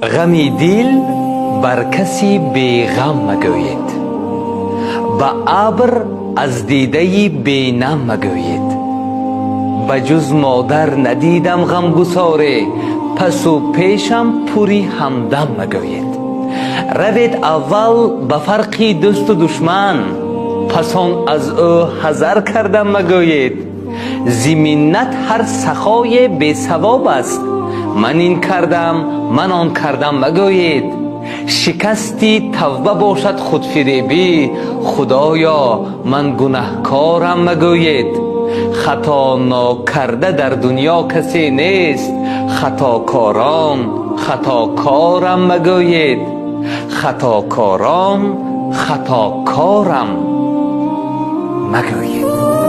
غمی دل بر کسی بی غم مگوید، به ابر از دیده بی نم مگوید. بجز مادر ندیدم غمگساره، پس و پیشم پوری همدم مگوید. روید اول به فرق دوست و دشمن، پس آن از او حذر کردم مگوید. زی منت هر سخای بی ثواب است، من این کردم من آن کردم مگوید. شکستی توبه باشد خودفریبی، خدایا من گنهکارم مگوید. خطا ناکرده در دنیا کسی نیست، خطاکاران خطاکارم مگوید. خطاکاران خطاکارم مگوید.